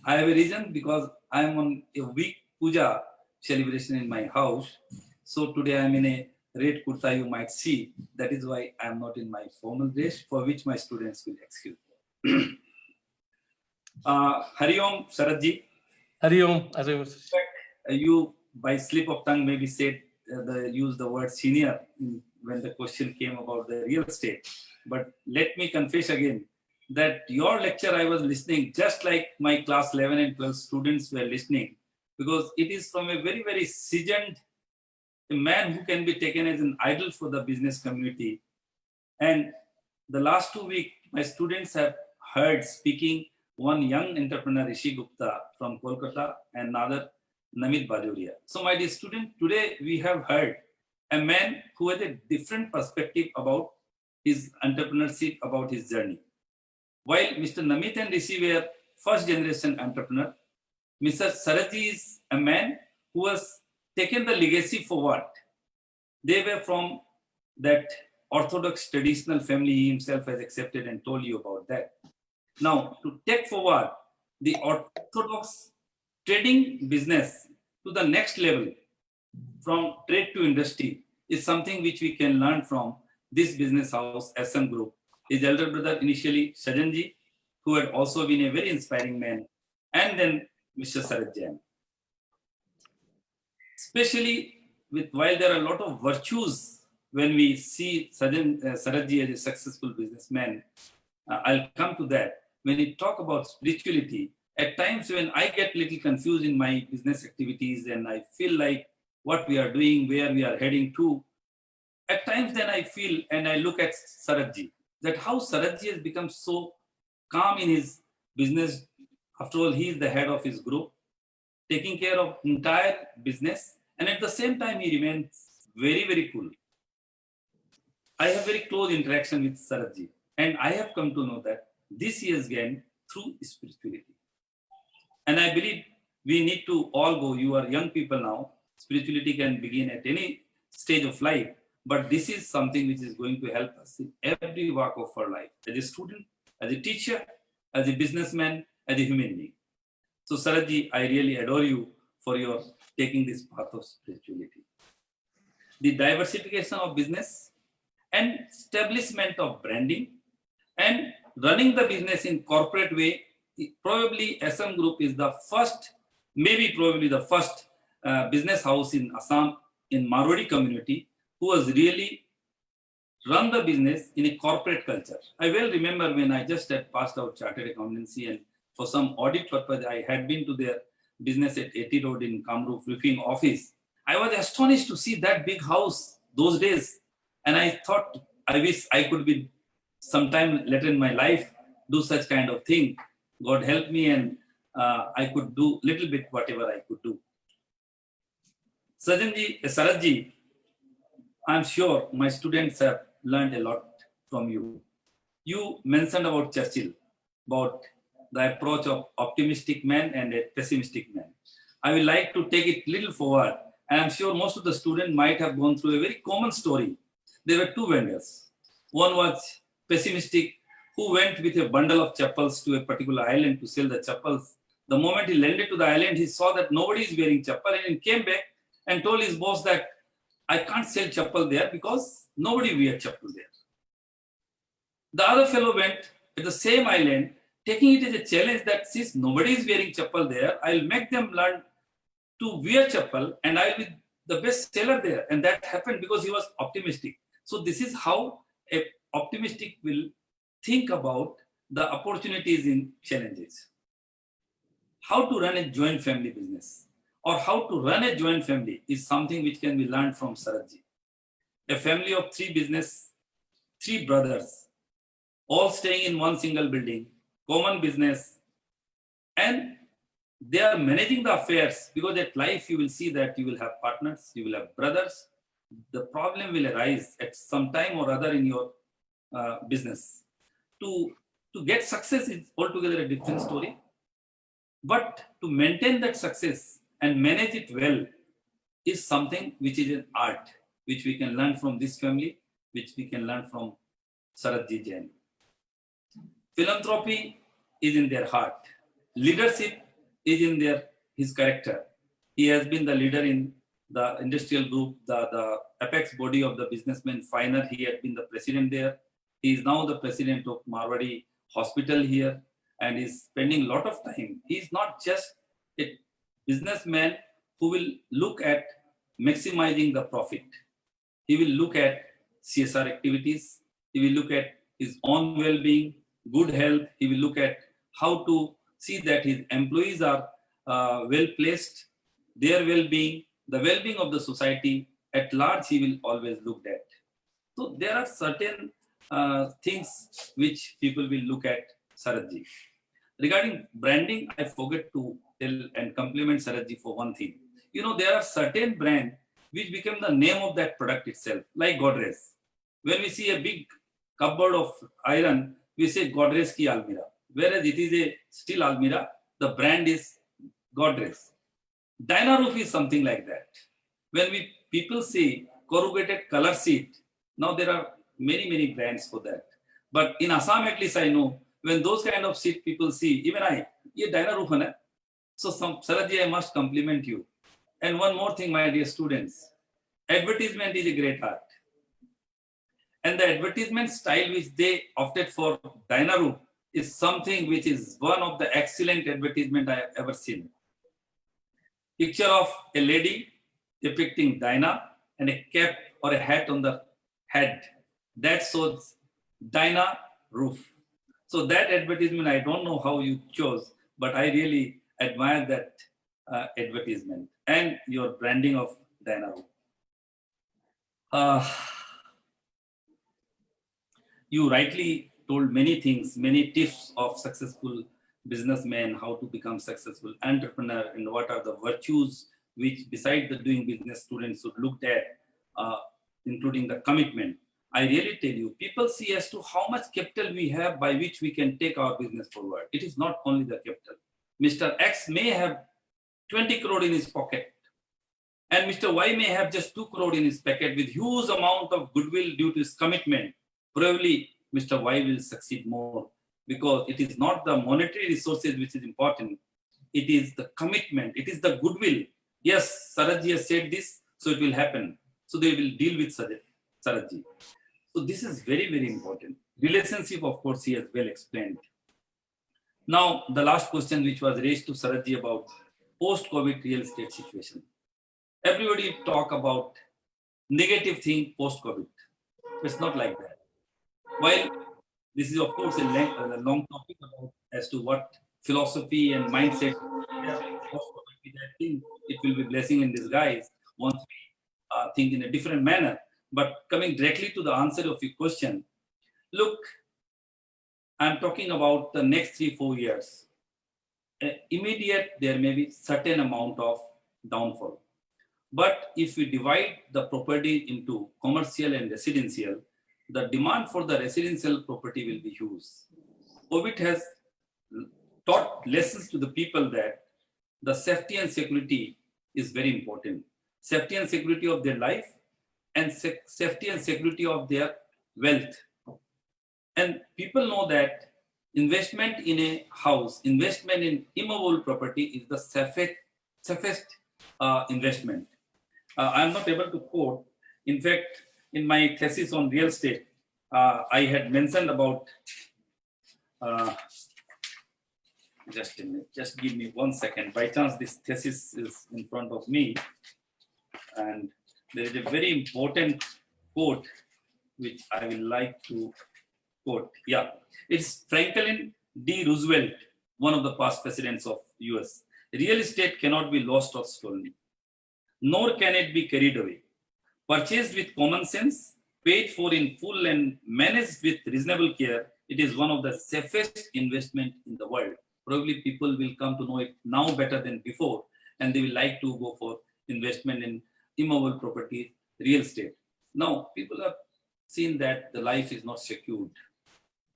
C: I have a reason because I am on a week puja celebration in my house. So today I am in a red kurta, you might see. That is why I am not in my formal dress, for which my students will excuse me. Hari Om, Sharadji.
B: Hari Om, Hari Om.
C: You, by slip of tongue, maybe said use the word senior when the question came about the real estate. But let me confess again that your lecture I was listening just like my class 11 and 12 students were listening, because it is from a very, very seasoned man who can be taken as an idol for the business community. And the last 2 weeks, my students have heard speaking one young entrepreneur, Rishi Gupta from Kolkata, and another Namit Bajoria. So my dear student, today we have heard a man who has a different perspective about his entrepreneurship, about his journey. While Mr. Namit and Rishi were first generation entrepreneur, Mr. Sharadji is a man who has taken the legacy forward. They were from that orthodox traditional family he himself has accepted and told you about that. Now, to take forward the orthodox trading business to the next level, from trade to industry, is something which we can learn from this business house, SM Group. His elder brother, initially Sajanji, who had also been a very inspiring man, and then Mr. Sharad Jain. Especially while there are a lot of virtues when we see Sharadji as a successful businessman, I'll come to that. When we talk about spirituality, at times when I get a little confused in my business activities and I feel like what we are doing, where we are heading to, at times then I feel and I look at Sharadji, that how Sharadji has become so calm in his business. After all, he is the head of his group, taking care of entire business, and at the same time he remains very, very cool. I have very close interaction with Sharadji, and I have come to know that this he has gained through spirituality. And I believe we need to all go. You are young people now. Spirituality can begin at any stage of life, but this is something which is going to help us in every walk of our life, as a student, as a teacher, as a businessman, as a human being. So Sharadji, I really adore you for your taking this path of spirituality. The diversification of business and establishment of branding and running the business in corporate way, probably SM Group is the first, maybe probably the first business house in Assam, in Marwari community, who has really run the business in a corporate culture. I well remember when I just had passed out chartered accountancy, and for some audit purpose, I had been to their business at 80 Road in Kamrup roofing office. I was astonished to see that big house those days. And I thought, I wish I could be sometime later in my life, do such kind of thing. God help me, and I could do little bit whatever I could do. Sharadji, I'm sure my students have learned a lot from you. You mentioned about Churchill, about the approach of optimistic man and a pessimistic man. I would like to take it little forward, and I'm sure most of the students might have gone through a very common story. There were two vendors. One was pessimistic, who went with a bundle of chappals to a particular island to sell the chappals. The moment he landed to the island, he saw that nobody is wearing chappal, and he came back and told his boss that I can't sell chappal there because nobody wears chappal there. The other fellow went at the same island, taking it as a challenge that since nobody is wearing chappal there, I'll make them learn to wear chappal and I'll be the best seller there. And that happened because he was optimistic. So this is how an optimistic will think about the opportunities in challenges. How to run a joint family business or how to run a joint family is something which can be learned from Sharadji. A family of three brothers, all staying in one single building, common business, and they are managing the affairs, because at life you will see that you will have partners, you will have brothers. The problem will arise at some time or other in your business. To get success is altogether a different story. But to maintain that success and manage it well is something which is an art, which we can learn from this family, which we can learn from Sharadji Jain. Philanthropy is in their heart. Leadership is in his character. He has been the leader in the industrial group, the apex body of the businessman Finer. He had been the president there. He is now the president of Marwari Hospital here. and is spending a lot of time. He is not just a businessman who will look at maximizing the profit. He will look at CSR activities. He will look at his own well-being, good health. He will look at how to see that his employees are well placed, their well-being, the well-being of the society at large. He will always look at. So there are certain things which people will look at Saratji. Regarding branding, I forget to tell and compliment Saratji for one thing. You know, there are certain brands which become the name of that product itself, like Godrej. When we see a big cupboard of iron, we say Godrej ki Almira. Whereas it is a steel Almira, the brand is Godrej. Dynaroof is something like that. When people say corrugated color sheet, now there are many brands for that. But in Assam, at least I know, when those kind of sheet people see, even I, ye Dynaroof hai na? So Saratji, I must compliment you. And one more thing, my dear students, advertisement is a great art. And the advertisement style which they opted for Dynaroof is something which is one of the excellent advertisement I have ever seen. Picture of a lady depicting Dyna and a cap or a hat on the head. That shows Dynaroof. So that advertisement, I don't know how you chose, but I really admire that advertisement and your branding of Dynaroof. You rightly told many things, many tips of successful businessmen, how to become successful entrepreneur, and what are the virtues which, besides the doing business, students should look at, including the commitment. I really tell you, people see as to how much capital we have by which we can take our business forward. It is not only the capital. Mr. X may have 20 crore in his pocket, and Mr. Y may have just 2 crore in his pocket with huge amount of goodwill due to his commitment. Probably Mr. Y will succeed more, because it is not the monetary resources which is important. It is the commitment. It is the goodwill. Yes, Saratji has said this, so it will happen. So they will deal with Saratji. So this is very important. Relationship, of course, he has well explained. Now, the last question which was raised to Saratji about post-COVID real estate situation. Everybody talk about negative thing post-COVID. It's not like that. While this is, of course, a long topic about as to what philosophy and mindset post-COVID is, I think it will be blessing in disguise once we think in a different manner. But coming directly to the answer of your question, look, I'm talking about the next 3-4 years. Immediate, there may be certain amount of downfall. But if we divide the property into commercial and residential, the demand for the residential property will be huge. COVID has taught lessons to the people that the safety and security is very important. Safety and security of their life, and safety and security of their wealth. And people know that investment in a house, investment in immovable property is the safest investment. I'm not able to quote. In fact, in my thesis on real estate, I had mentioned about, just a minute, just give me 1 second. By chance, this thesis is in front of me, and there is a very important quote which I will like to quote. Yeah, it's Franklin D. Roosevelt, one of the past presidents of US. Real estate cannot be lost or stolen, nor can it be carried away. Purchased with common sense, paid for in full, and managed with reasonable care, it is one of the safest investment in the world. Probably people will come to know it now better than before, and they will like to go for investment in immovable property, real estate. Now, people have seen that the life is not secured.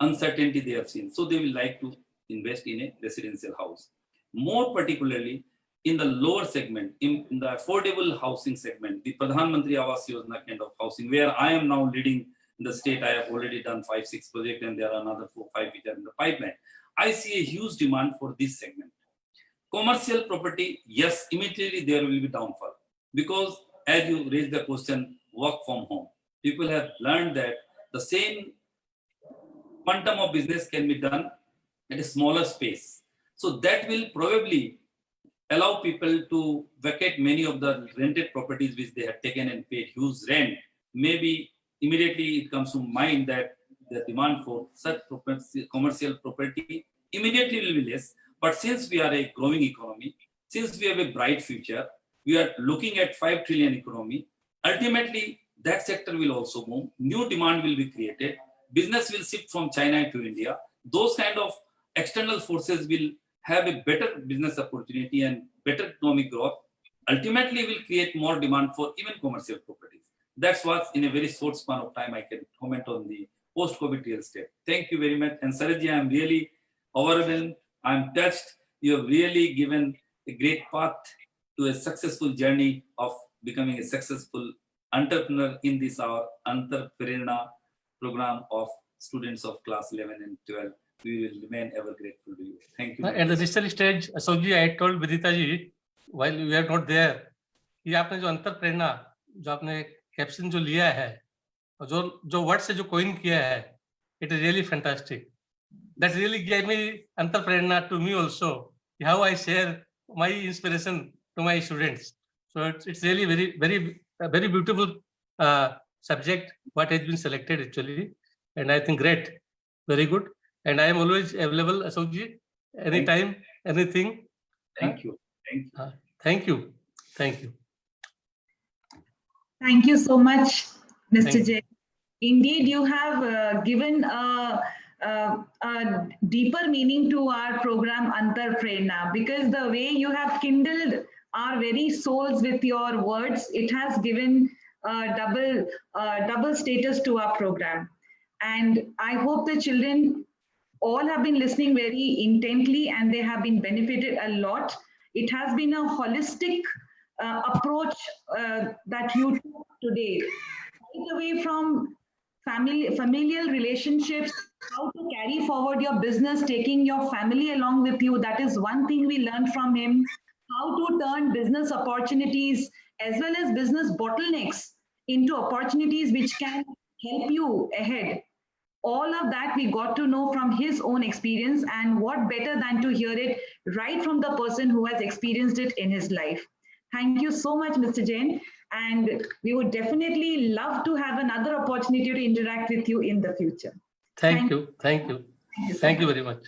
C: Uncertainty they have seen. So they will like to invest in a residential house. More particularly in the lower segment, in the affordable housing segment, the Pradhan Mantri Awas Yojana kind of housing, where I am now leading in the state. I have already done 5-6 projects, and there are another 4-5 which are in the pipeline. I see a huge demand for this segment. Commercial property, yes, immediately there will be downfall, because as you raised the question, work from home. People have learned that the same quantum of business can be done at a smaller space. So that will probably allow people to vacate many of the rented properties which they had taken and paid huge rent. Maybe immediately it comes to mind that the demand for such commercial property immediately will be less. But since we are a growing economy, since we have a bright future, we are looking at 5 trillion economy. Ultimately, that sector will also move. New demand will be created. Business will shift from China to India. Those kind of external forces will have a better business opportunity and better economic growth. Ultimately, will create more demand for even commercial properties. That's what, in a very short span of time, I can comment on the post-COVID real estate. Thank you very much. And Sarajji, I'm really overwhelmed. I'm touched. You have really given a great path to a successful journey of becoming a successful entrepreneur in this our Antarprerna program of students of class 11 and 12. We will remain ever grateful to you. Thank you.
B: At the initial stage, Ashokji, I told Vinita ji, while we are not there, कि आपने जो अंतरप्रेरणा, जो आपने caption जो लिया है, और जो वर्ड से जो कोइन किया है, it is really fantastic. That really gave me अंतरप्रेरणा to me also. How I share my inspiration to my students. So it's really very beautiful subject what has been selected actually, and I think great, very good. And I am always available, Ashokji, anytime, anything.
C: Thank you.
B: Thank you. Thank you.
A: Thank you so much, Mr.
B: Thank
A: Jain. Indeed, you have given a deeper meaning to our program Antarprerna, because the way you have kindled our very souls with your words, it has given double status to our program. And I hope the children all have been listening very intently and they have been benefited a lot. It has been a holistic approach that you took today, right away from familial relationships, how to carry forward your business, taking your family along with you. That is one thing we learned from him. How to turn business opportunities as well as business bottlenecks into opportunities which can help you ahead. All of that we got to know from his own experience, and what better than to hear it right from the person who has experienced it in his life. Thank you so much, Mr. Jain. And we would definitely love to have another opportunity to interact with you in the future.
B: Thank you. Thank you.
A: Thank you so
B: Thank you
A: much.
B: very much.